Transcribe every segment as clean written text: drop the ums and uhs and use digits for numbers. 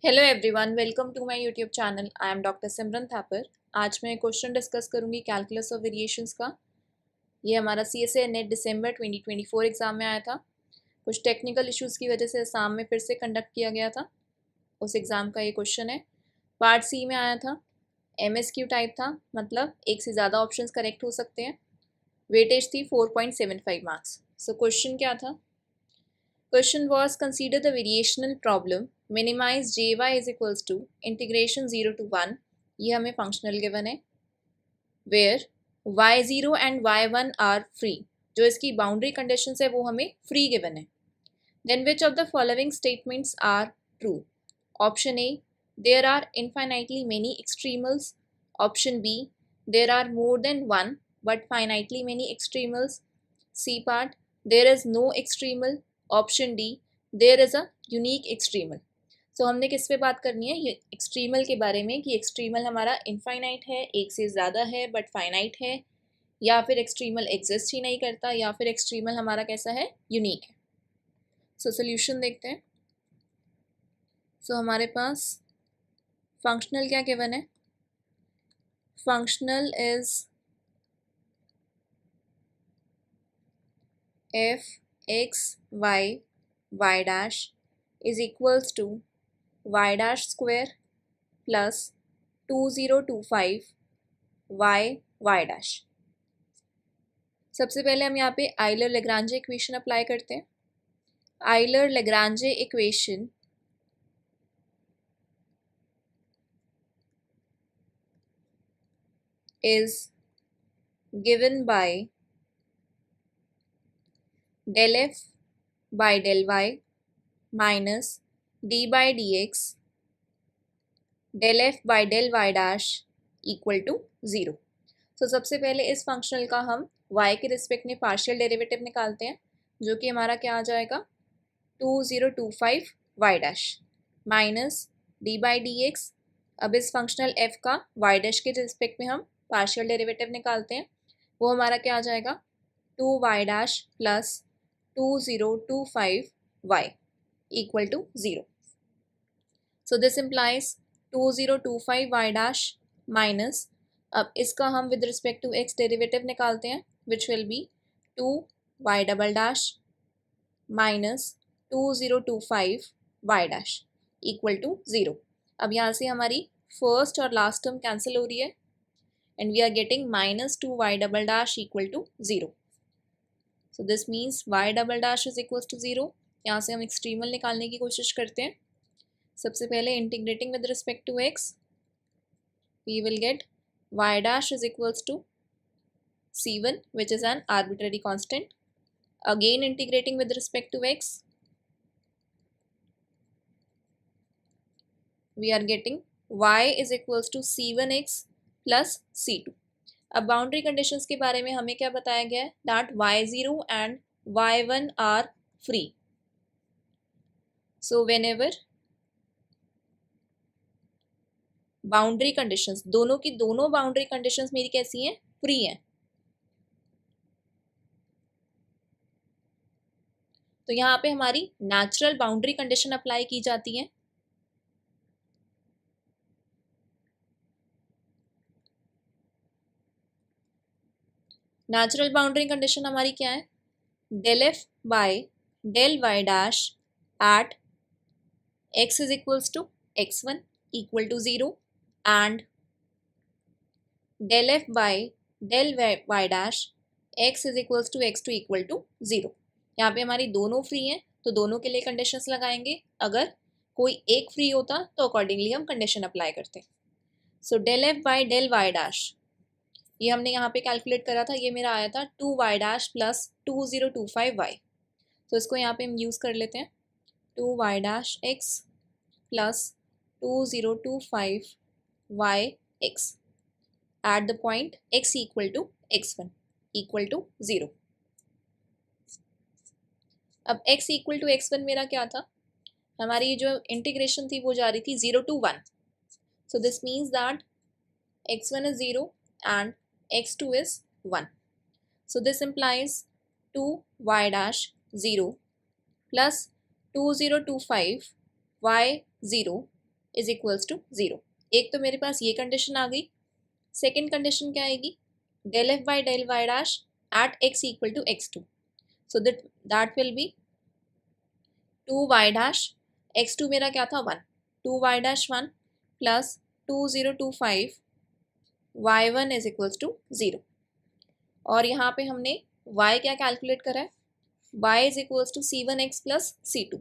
Hello everyone, welcome to my YouTube channel. I am doctor Simran Thapar. आज मैं question discuss करूंगी calculus of variations का। ये हमारा CSA नेट दिसंबर 2024 एग्ज़ाम में आया था। कुछ टेक्निकल इश्यूज़ की वजह से असम में फिर से कंडक्ट किया गया था। उस एग्ज़ाम का ये क्वेश्चन है। पार्ट सी में आया था, MSQ टाइप था, मतलब एक से ज़्यादा ऑप्शंस करेक्ट हो सकते हैं। वेटेज थी 4.75 मार्क्स। सो क्वेश्चन क्या था? Question was, consider the variational problem, minimize jy is equals to integration 0 to 1, ये हमें functional given है, where y0 and y1 are free, जो इसकी boundary conditions है वो हमें free given है. Then which of the following statements are true? Option A, there are infinitely many extremals. Option B, there are more than one but finitely many extremals. C part, there is no extremal. Option D, there is a unique extremal. So हमने किस पे बात करनी है? ये extremal के बारे में कि एक्सट्रीमल हमारा इनफाइनाइट है, एक से ज़्यादा है बट फाइनाइट है, या फिर एक्सट्रीमल एग्जिस्ट ही नहीं करता, या फिर एक्सट्रीमल हमारा कैसा है? यूनिक है। सो सोल्यूशन देखते हैं। सो हमारे पास फंक्शनल क्या गिवन है? Functional is f x y y dash is equals to y dash square plus 2025 y dash। सबसे पहले हम यहाँ पे आइलर लेग्रांजे इक्वेशन अप्लाई करते हैं। Euler Lagrange equation is given by del f by del y minus d by dx del f by del y dash equal to 0। तो सबसे पहले इस फंक्शनल का हम y के रिस्पेक्ट में पार्शियल डेरिवेटिव निकालते हैं, जो कि हमारा क्या आ जाएगा? 2025 y dash minus D by D x. अब इस फंक्शनल f का y डैश के रिस्पेक्ट में हम पार्शियल डेरिवेटिव निकालते हैं, वो हमारा क्या आ जाएगा? 2y dash plus 2025 y equal to 0। So this implies 2025 y dash minus, अब इसका हम with respect to x derivative निकालते हैं, which will be 2y double dash minus 2025 y dash equal to 0। अब यहाँ से हमारी फर्स्ट और लास्ट टर्म कैंसिल हो रही है and we are getting minus 2y double dash equal to 0। So this means y double dash is equal to 0। यहाँ से हम एक्सट्रीमल निकालने की कोशिश करते हैं। सबसे पहले integrating with respect to x, we will get y dash is equals to c1 which is an arbitrary constant. Again integrating with respect to x, we are getting y is equals to c1x plus c2। अब boundary conditions के बारे में हमें क्या बताया गया है? That y0 and y1 are free. सो whenever बाउंड्री कंडीशंस, दोनों की दोनों बाउंड्री कंडीशंस मेरी कैसी हैं? फ्री हैं। तो यहाँ पे हमारी नेचुरल बाउंड्री कंडीशन अप्लाई की जाती है। नेचुरल बाउंड्री कंडीशन हमारी क्या है? Del f by del y dash at x is equals to x1 equal to 0 and del f by del y dash x is equals to x2 equal to 0। यहाँ पे हमारी दोनों free हैं तो दोनों के लिए कंडीशंस लगाएंगे। अगर कोई एक फ्री होता तो अकॉर्डिंगली हम कंडीशन अप्लाई करते। So del f by del y dash, ये हमने यहाँ पे कैलकुलेट करा था, ये मेरा आया था 2y डैश प्लस 2025y। तो इसको यहाँ पे हम यूज़ कर लेते हैं। 2y dash x plus 2025y x at the point x equal to x1 equal to 0। अब x इक्वल टू x1 मेरा क्या था? हमारी जो इंटीग्रेशन थी वो जा रही थी 0 to 1। So this means that x1 is 0 and x2 is 1। So this implies 2y dash 0 plus 2025 y 0 is equals to 0। एक तो मेरे पास ये कंडीशन आ गई। सेकेंड कंडीशन क्या आएगी, del f by del y dash at x equal to x2, so that will be 2y dash, x2 मेरा क्या था 1, 2y dash 1 plus 2025 y1 is equals to 0। और यहाँ पे हमने y क्या कैलकुलेट करा है, y is equals to c1x plus c2,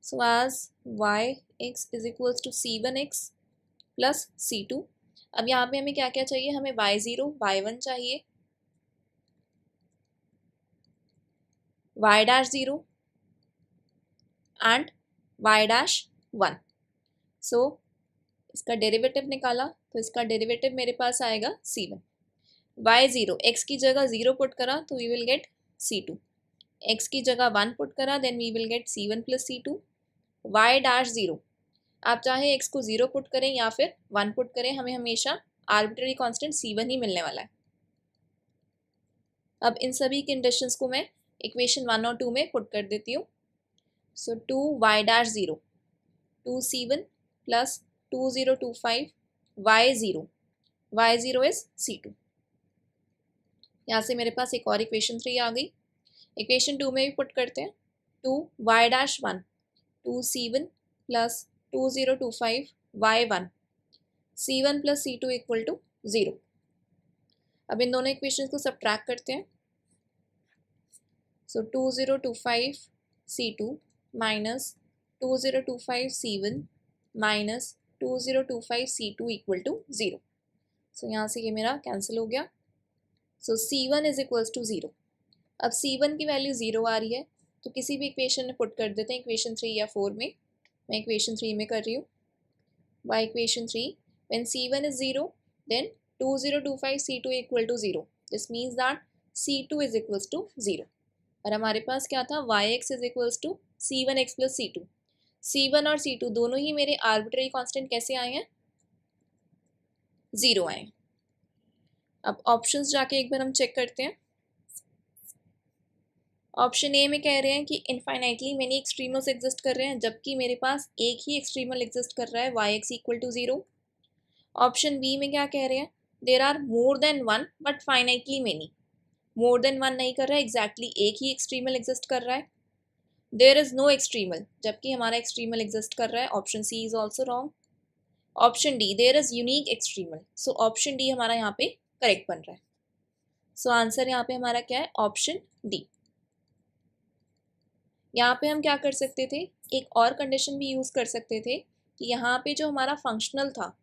so as yx is equals to c1x plus c2। अब यहाँ पे हमें क्या क्या चाहिए, हमें y0 y1 चाहिए, y dash 0 and y dash 1। सो इसका डेरिवेटिव निकाला तो इसका डेरिवेटिव मेरे पास आएगा c1, y0 x की जगह 0 पुट करा तो we will gate c2, x की जगह 1 पुट करा then we will get c1 plus c2, y dash 0 आप चाहे x को 0 पुट करें या फिर 1 पुट करें, हमें हमेशा आर्बिट्ररी कांस्टेंट c1 ही मिलने वाला है। अब इन सभी कंडीशंस को मैं इक्वेशन 1 और 2 में पुट कर देती हूँ। सो 2y dash 0 2c1 plus 2025 y0 is c2। यहाँ से मेरे पास एक और इक्वेशन 3 आ गई। इक्वेशन 2 में भी पुट करते हैं, 2y dash 1 2c1 plus 2025 y1 c1 plus c2 equal to 0। अब इन दोनों इक्वेशंस को सब्ट्रैक्ट करते हैं। So 2025 c2 minus 2025 c1 minus 2025 c2 equal to 0। So यहाँ से ये मेरा कैंसिल हो गया। So c1 is equals to 0। अब c1 की वैल्यू 0 आ रही है तो किसी भी इक्वेशन में पुट कर देते हैं, इक्वेशन 3 या 4 में। मैं इक्वेशन 3 में कर रही हूँ। By equation 3 when c1 is 0 then 2025 c2 equal to 0, this means that c2 is equals to 0। और हमारे पास क्या था, yx is equals to c1x plus c2। c1 और c2 दोनों ही मेरे आर्बिट्ररी कांस्टेंट कैसे आए हैं, 0 आए हैं। अब ऑप्शंस जाके एक बार हम चेक करते हैं। ऑप्शन ए में कह रहे हैं कि इनफाइनाइटली मेनी एक्सट्रीमल्स एग्जिस्ट कर रहे हैं, जबकि मेरे पास एक ही एक्सट्रीमल एग्जिस्ट कर रहा है yx equal to 0। Option B में क्या कह रहे हैं, there are more than one but finitely many. More than one नहीं कर रहा है, एग्जैक्टली एक ही एक्सट्रीमल एग्जिस्ट कर रहा है। देर इज नो एक्सट्रीमल, जबकि हमारा एक्सट्रीमल एग्जिस्ट कर रहा है। Option C is also wrong. Option D there is unique extremal, so option D हमारा यहाँ पे करेक्ट बन रहा है। सो आंसर यहाँ पे हमारा क्या है, ऑप्शन डी। यहाँ पे हम क्या कर सकते थे, एक और कंडीशन भी यूज कर सकते थे कि यहाँ पे जो हमारा फंक्शनल था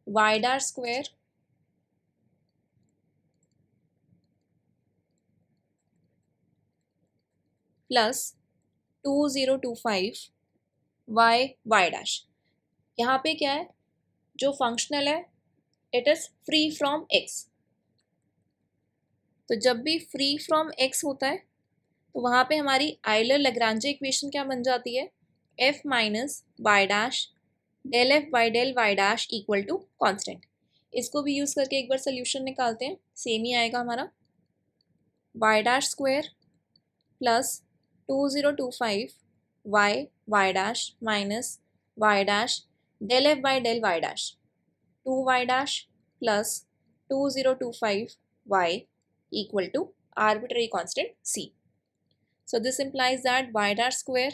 y dash square plus 2025 y dash, यहाँ पे क्या है, जो फंक्शनल है it is free from x। तो जब भी फ्री फ्रॉम x होता है तो वहाँ पे हमारी आइलर लैग्रांजे इक्वेशन क्या बन जाती है, f minus y dash del f by del y dash equal to constant. इसको भी यूज़ करके एक बार सोल्यूशन निकालते हैं, सेम ही आएगा हमारा। Y dash square plus 2025 y dash minus y dash del f by del y dash 2y dash plus 2025 y equal to arbitrary constant c. So this implies that y dash square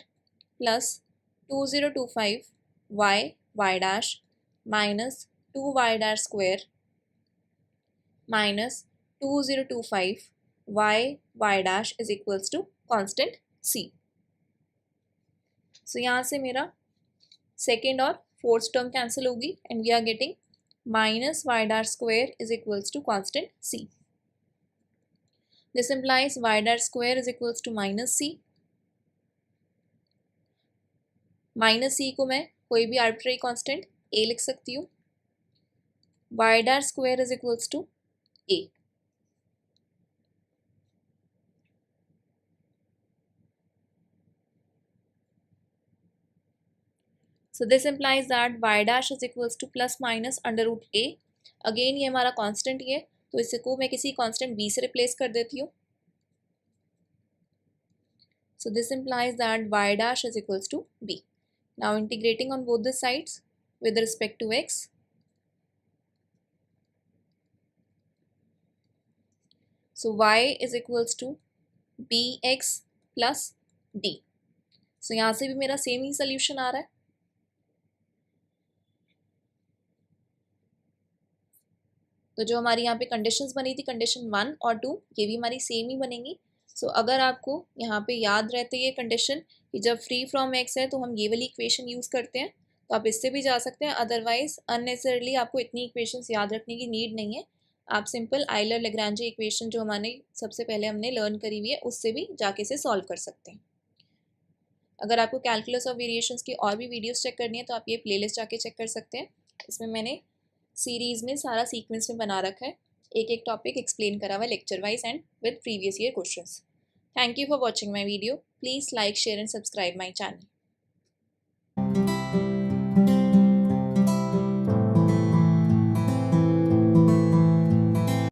plus 2025 y dash minus 2y dash square minus 2025 y dash is equals to constant c. So यहाँ से मेरा second और fourth term cancel होगी and we are getting minus y dash square is equals to constant c. This implies y dash square is equals to minus c. Minus c को मैं कोई भी arbitrary constant a लिख सकती हूँ। y dash square is equals to a. So this implies that y dash is equals to plus minus under root a. Again ये हमारा constant ही है तो इसको मैं किसी कांस्टेंट b से रिप्लेस कर देती हूँ। So this implies that y dash is equals to b. Now integrating on both the sides, with respect to x. So y is equals to bx plus d. So यहाँ से भी मेरा same ही solution आ रहा है. तो जो हमारी यहाँ पे कंडीशंस बनी थी, कंडीशन 1 और 2, ये भी हमारी सेम ही बनेंगी. सो अगर आपको यहाँ पे याद रहते ये कंडीशन कि जब फ्री फ्रॉम एक्स है तो हम ये वाली इक्वेशन यूज़ करते हैं, तो आप इससे भी जा सकते हैं. अदरवाइज अननेसेसरली आपको इतनी इक्वेशंस याद रखने की नीड नहीं है. आप सिंपल आइलर लेग्रांजे इक्वेशन जो हमारे सबसे पहले हमने लर्न करी हुई है उससे भी जाके से सॉल्व कर सकते हैं. अगर आपको कैलकुलस ऑफ वेरिएशंस की और भी वीडियोस चेक करनी है तो आप ये प्लेलिस्ट जाके चेक कर सकते हैं. इसमें मैंने सीरीज़ में सारा सीक्वेंस में बना रखा है, एक एक टॉपिक एक्सप्लेन करा हुआ है lecture wise and with previous year questions. Thank you for watching my video. Please like, share and subscribe my channel.